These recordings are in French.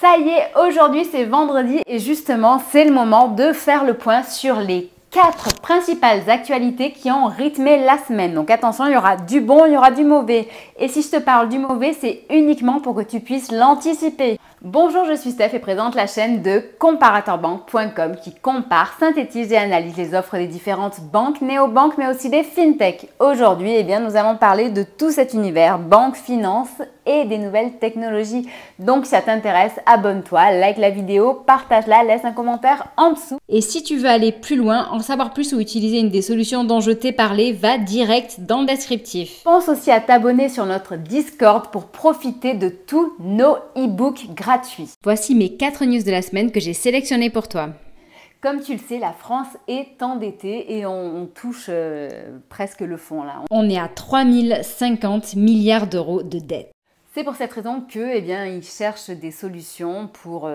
Ça y est, aujourd'hui c'est vendredi et justement c'est le moment de faire le point sur les 4 principales actualités qui ont rythmé la semaine. Donc attention, il y aura du bon, il y aura du mauvais. Et si je te parle du mauvais, c'est uniquement pour que tu puisses l'anticiper. Bonjour, je suis Steph et présente la chaîne de comparateurbanque.com qui compare, synthétise et analyse les offres des différentes banques, néobanques mais aussi des fintech. Aujourd'hui, nous allons parler de tout cet univers, banque, finance et des nouvelles technologies. Donc si ça t'intéresse, abonne-toi, like la vidéo, partage-la, laisse un commentaire en dessous. Et si tu veux aller plus loin, en savoir plus ou utiliser une des solutions dont je t'ai parlé, va direct dans le descriptif. Pense aussi à t'abonner sur notre Discord pour profiter de tous nos e-books gratuits. Voici mes 4 news de la semaine que j'ai sélectionnées pour toi. Comme tu le sais, la France est endettée et on touche presque le fond là. On est à 3050 milliards d'euros de dette. C'est pour cette raison que, ils cherchent des solutions pour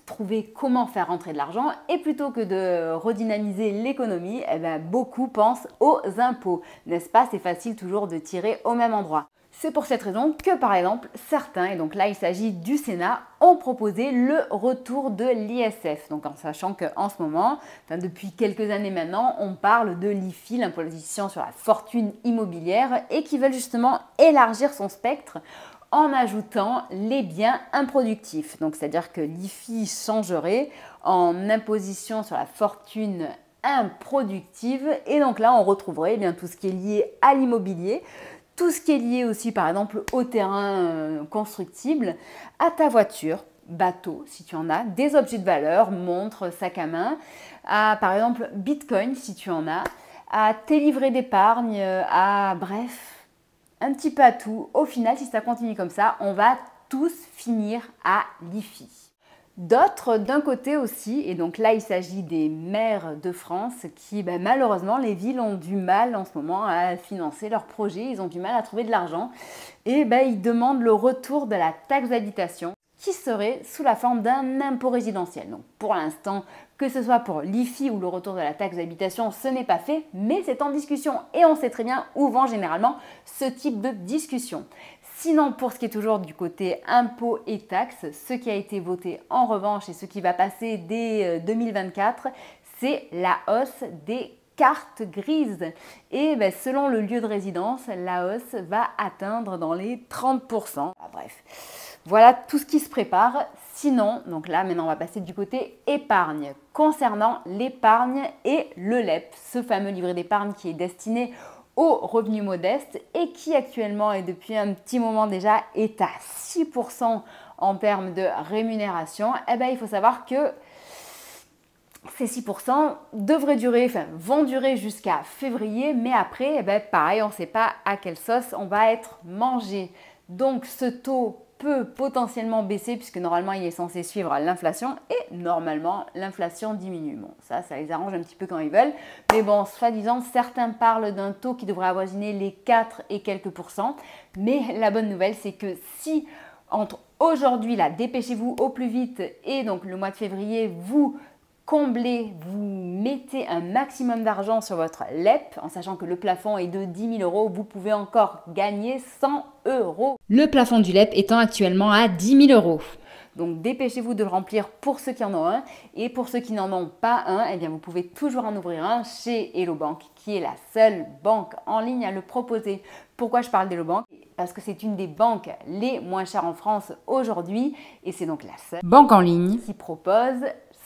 trouver comment faire rentrer de l'argent et plutôt que de redynamiser l'économie, beaucoup pensent aux impôts. N'est-ce pas? C'est facile toujours de tirer au même endroit. C'est pour cette raison que, par exemple, certains, et donc là il s'agit du Sénat, ont proposé le retour de l'ISF. Donc en sachant qu'en ce moment, depuis quelques années maintenant, on parle de l'IFI, l'imposition sur la fortune immobilière, et qui veulent justement élargir son spectre en ajoutant les biens improductifs. Donc c'est-à-dire que l'IFI changerait en imposition sur la fortune improductive, et donc là on retrouverait tout ce qui est lié à l'immobilier, tout ce qui est lié aussi par exemple au terrain constructible, à ta voiture, bateau si tu en as, des objets de valeur, montres, sac à main, à par exemple Bitcoin si tu en as, à tes livrets d'épargne, à bref, un petit peu à tout. Au final, si ça continue comme ça, on va tous finir à l'IFI. D'autres d'un côté aussi, et donc là il s'agit des maires de France qui malheureusement les villes ont du mal en ce moment à financer leurs projets, ils ont du mal à trouver de l'argent et ils demandent le retour de la taxe d'habitation qui serait sous la forme d'un impôt résidentiel. Donc pour l'instant, que ce soit pour l'IFI ou le retour de la taxe d'habitation, ce n'est pas fait, mais c'est en discussion et on sait très bien où vont généralement ce type de discussion. Sinon, pour ce qui est toujours du côté impôts et taxes, ce qui a été voté en revanche et ce qui va passer dès 2024, c'est la hausse des cartes grises. Et selon le lieu de résidence, la hausse va atteindre dans les 30%. Bref, voilà tout ce qui se prépare. Sinon, donc là maintenant on va passer du côté épargne. Concernant l'épargne et le LEP, ce fameux livret d'épargne qui est destiné aux revenus modestes et qui actuellement et depuis un petit moment déjà est à 6% en termes de rémunération, il faut savoir que ces 6% devraient durer, vont durer jusqu'à février, mais après, pareil, on ne sait pas à quelle sauce on va être mangé. Donc ce taux peut potentiellement baisser puisque normalement il est censé suivre l'inflation et normalement l'inflation diminue. Bon, ça les arrange un petit peu quand ils veulent, mais bon, soi-disant, certains parlent d'un taux qui devrait avoisiner les 4 et quelques pourcents, mais la bonne nouvelle c'est que si entre aujourd'hui, là, dépêchez-vous au plus vite et donc le mois de février, vous comblez, vous mettez un maximum d'argent sur votre LEP, en sachant que le plafond est de 10 000 €, vous pouvez encore gagner 100 €. Le plafond du LEP étant actuellement à 10 000 €. Donc dépêchez-vous de le remplir pour ceux qui en ont un et pour ceux qui n'en ont pas un, vous pouvez toujours en ouvrir un chez Hello Bank, qui est la seule banque en ligne à le proposer. Pourquoi je parle d'Hello Bank? Parce que c'est une des banques les moins chères en France aujourd'hui et c'est donc la seule banque en ligne qui propose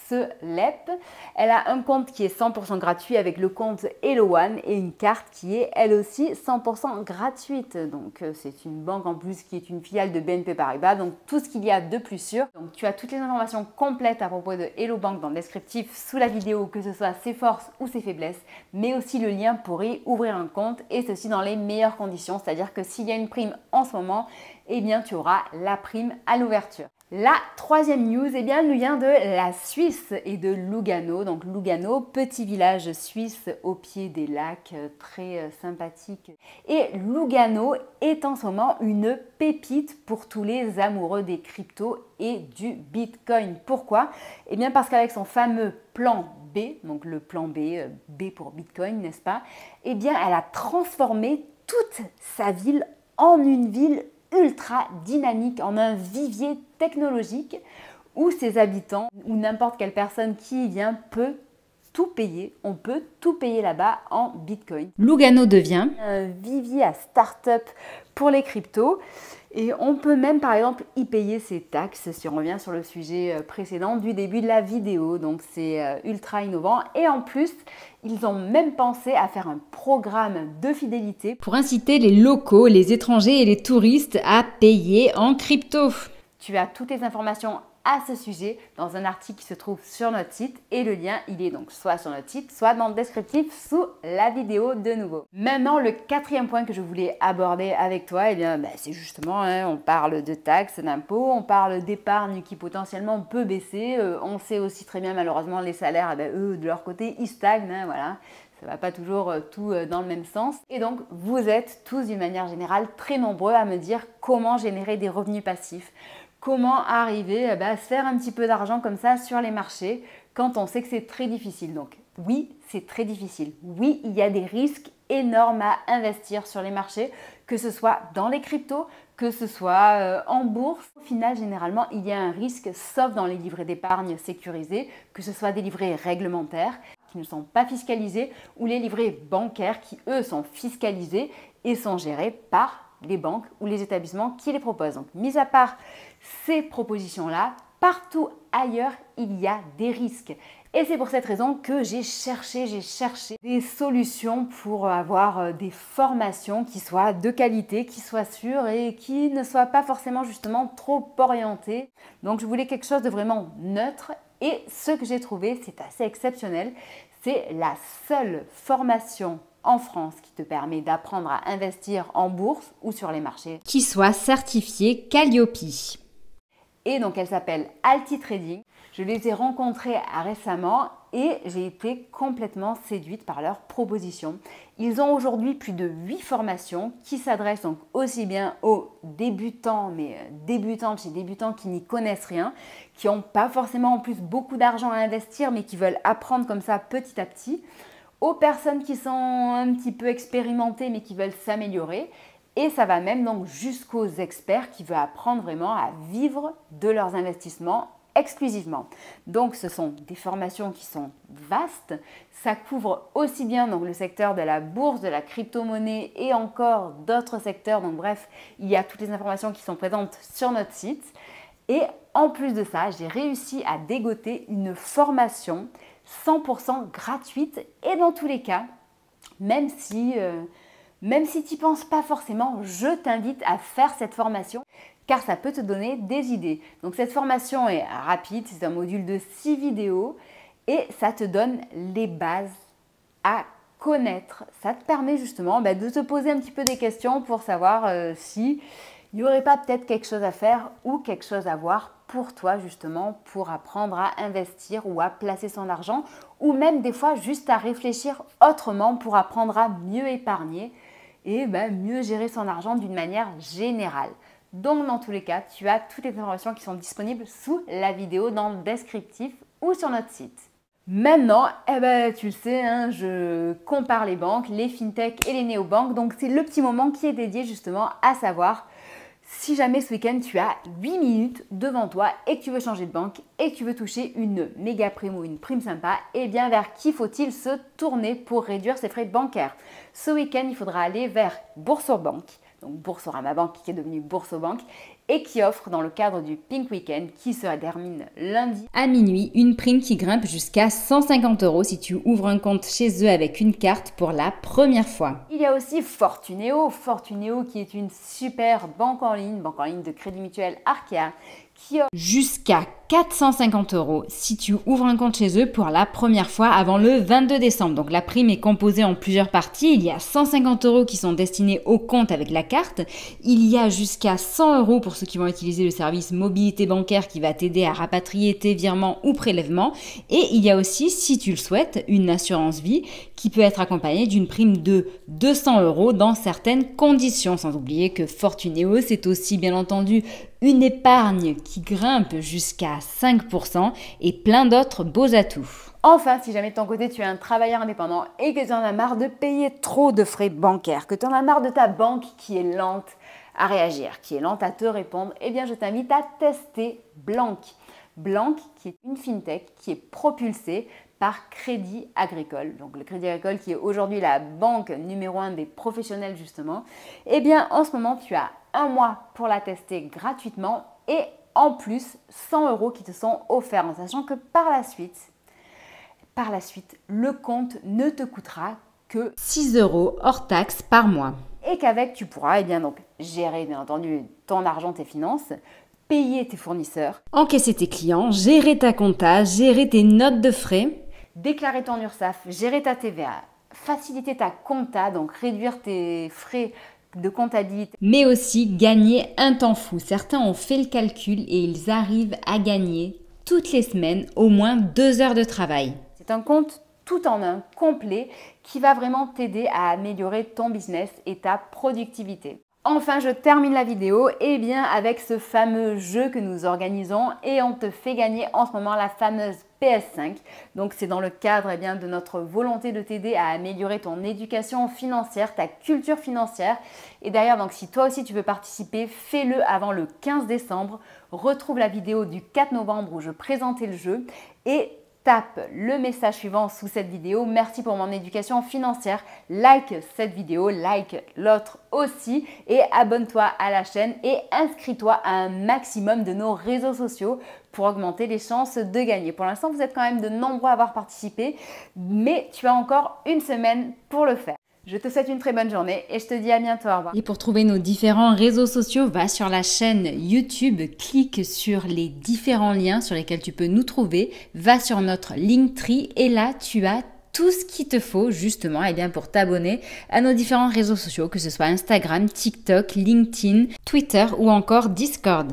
ce LEP. Elle a un compte qui est 100% gratuit avec le compte Hello One et une carte qui est elle aussi 100% gratuite. Donc c'est une banque en plus qui est une filiale de BNP Paribas, donc tout ce qu'il y a de plus sûr. Donc tu as toutes les informations complètes à propos de Hello Bank dans le descriptif sous la vidéo, que ce soit ses forces ou ses faiblesses, mais aussi le lien pour y ouvrir un compte et ceci dans les meilleures conditions, c'est-à-dire que s'il y a une prime en ce moment, tu auras la prime à l'ouverture. La troisième news nous vient de la Suisse et de Lugano. Donc Lugano, petit village suisse au pied des lacs, très sympathique. Et Lugano est en ce moment une pépite pour tous les amoureux des cryptos et du Bitcoin. Pourquoi? Parce qu'avec son fameux plan B, donc le plan B, B pour Bitcoin, n'est-ce pas? Elle a transformé toute sa ville en une ville ultra dynamique, en un vivier technologique où ses habitants ou n'importe quelle personne qui y vient peut tout payer. On peut tout payer là-bas en Bitcoin. Lugano devient un vivier à start-up pour les cryptos. Et on peut même par exemple y payer ses taxes si on revient sur le sujet précédent du début de la vidéo. Donc c'est ultra innovant et en plus ils ont même pensé à faire un programme de fidélité pour inciter les locaux, les étrangers et les touristes à payer en crypto. Tu as toutes les informations à ce sujet dans un article qui se trouve sur notre site et le lien il est donc soit sur notre site soit dans le descriptif sous la vidéo de nouveau. Maintenant le quatrième point que je voulais aborder avec toi, c'est justement on parle de taxes, d'impôts, on parle d'épargne qui potentiellement peut baisser, on sait aussi très bien malheureusement les salaires, eux de leur côté ils stagnent, voilà. Ça ne va pas toujours tout dans le même sens. Et donc, vous êtes tous d'une manière générale très nombreux à me dire comment générer des revenus passifs. Comment arriver à se faire un petit peu d'argent comme ça sur les marchés quand on sait que c'est très difficile. Donc oui, c'est très difficile. Oui, il y a des risques énormes à investir sur les marchés, que ce soit dans les cryptos, que ce soit en bourse. Au final, généralement, il y a un risque, sauf dans les livrets d'épargne sécurisés, que ce soit des livrets réglementaires qui ne sont pas fiscalisés ou les livrets bancaires qui, eux, sont fiscalisés et sont gérés par les banques ou les établissements qui les proposent. Donc, mis à part ces propositions-là, partout ailleurs, il y a des risques. Et c'est pour cette raison que j'ai cherché des solutions pour avoir des formations qui soient de qualité, qui soient sûres et qui ne soient pas forcément justement trop orientées. Donc, je voulais quelque chose de vraiment neutre et ce que j'ai trouvé, c'est assez exceptionnel. C'est la seule formation en France qui te permet d'apprendre à investir en bourse ou sur les marchés qui soit certifiée Calliope. Et donc elle s'appelle Altitrading. Je les ai rencontrés récemment et j'ai été complètement séduite par leurs propositions. Ils ont aujourd'hui plus de 8 formations qui s'adressent donc aussi bien aux débutants, mais débutantes chez débutants qui n'y connaissent rien, qui n'ont pas forcément en plus beaucoup d'argent à investir mais qui veulent apprendre comme ça petit à petit, aux personnes qui sont un petit peu expérimentées mais qui veulent s'améliorer. Et ça va même donc jusqu'aux experts qui veulent apprendre vraiment à vivre de leurs investissements exclusivement. Donc ce sont des formations qui sont vastes. Ça couvre aussi bien donc, le secteur de la bourse, de la crypto-monnaie et encore d'autres secteurs. Donc bref, il y a toutes les informations qui sont présentes sur notre site. Et en plus de ça, j'ai réussi à dégoter une formation 100% gratuite et dans tous les cas, même si tu n'y penses pas forcément, je t'invite à faire cette formation car ça peut te donner des idées. Donc cette formation est rapide, c'est un module de 6 vidéos et ça te donne les bases à connaître. Ça te permet justement de te poser un petit peu des questions pour savoir si il n'y aurait pas peut-être quelque chose à faire ou quelque chose à voir pour toi justement pour apprendre à investir ou à placer son argent ou même des fois juste à réfléchir autrement pour apprendre à mieux épargner et mieux gérer son argent d'une manière générale. Donc dans tous les cas, tu as toutes les informations qui sont disponibles sous la vidéo dans le descriptif ou sur notre site. Maintenant, tu le sais, je compare les banques, les fintech et les néobanques. Donc c'est le petit moment qui est dédié justement à savoir si jamais ce week-end tu as 8 minutes devant toi et que tu veux changer de banque et que tu veux toucher une méga prime ou une prime sympa, vers qui faut-il se tourner pour réduire ses frais bancaires? Ce week-end, il faudra aller vers Boursorama, donc Boursorama Bank qui est devenue Boursobank et qui offre dans le cadre du Pink Weekend qui se termine lundi à minuit une prime qui grimpe jusqu'à 150 € si tu ouvres un compte chez eux avec une carte pour la première fois. Il y a aussi Fortuneo qui est une super banque en ligne de Crédit Mutuel Arkea qui offre jusqu'à 450 € si tu ouvres un compte chez eux pour la première fois avant le 22 décembre. Donc la prime est composée en plusieurs parties. Il y a 150 € qui sont destinés au compte avec la carte. Il y a jusqu'à 100 € pour ceux qui vont utiliser le service mobilité bancaire qui va t'aider à rapatrier tes virements ou prélèvements. Et il y a aussi, si tu le souhaites, une assurance vie qui peut être accompagnée d'une prime de 200 € dans certaines conditions. Sans oublier que Fortuneo, c'est aussi bien entendu une épargne qui grimpe jusqu'à 5% et plein d'autres beaux atouts. Enfin, si jamais de ton côté tu es un travailleur indépendant et que tu en as marre de payer trop de frais bancaires, que tu en as marre de ta banque qui est lente à réagir, qui est lente à te répondre, eh bien je t'invite à tester Blank. Blank, qui est une fintech qui est propulsée par Crédit Agricole. Donc le Crédit Agricole qui est aujourd'hui la banque numéro 1 des professionnels justement. Eh bien en ce moment, tu as un mois pour la tester gratuitement et en plus 100 € qui te sont offerts en sachant que par la suite, le compte ne te coûtera que 6 € hors taxe par mois. Et qu'avec, tu pourras donc gérer bien entendu ton argent, tes finances, payer tes fournisseurs, encaisser tes clients, gérer ta compta, gérer tes notes de frais, déclarer ton URSSAF, gérer ta TVA, faciliter ta compta, donc réduire tes frais de comptabilité, mais aussi gagner un temps fou. Certains ont fait le calcul et ils arrivent à gagner toutes les semaines au moins 2 heures de travail. C'est un compte tout en un, complet, qui va vraiment t'aider à améliorer ton business et ta productivité. Enfin, je termine la vidéo avec ce fameux jeu que nous organisons et on te fait gagner en ce moment la fameuse PS5. Donc c'est dans le cadre de notre volonté de t'aider à améliorer ton éducation financière, ta culture financière. Et d'ailleurs, donc si toi aussi tu veux participer, fais-le avant le 15 décembre. Retrouve la vidéo du 4 novembre où je présentais le jeu et tape le message suivant sous cette vidéo. Merci pour mon éducation financière. Like cette vidéo, like l'autre aussi et abonne-toi à la chaîne et inscris-toi à un maximum de nos réseaux sociaux pour augmenter les chances de gagner. Pour l'instant, vous êtes quand même de nombreux à avoir participé, mais tu as encore une semaine pour le faire. Je te souhaite une très bonne journée et je te dis à bientôt. Au revoir. Et pour trouver nos différents réseaux sociaux, va sur la chaîne YouTube, clique sur les différents liens sur lesquels tu peux nous trouver, va sur notre Linktree et là tu as tout ce qu'il te faut justement pour t'abonner à nos différents réseaux sociaux, que ce soit Instagram, TikTok, LinkedIn, Twitter ou encore Discord.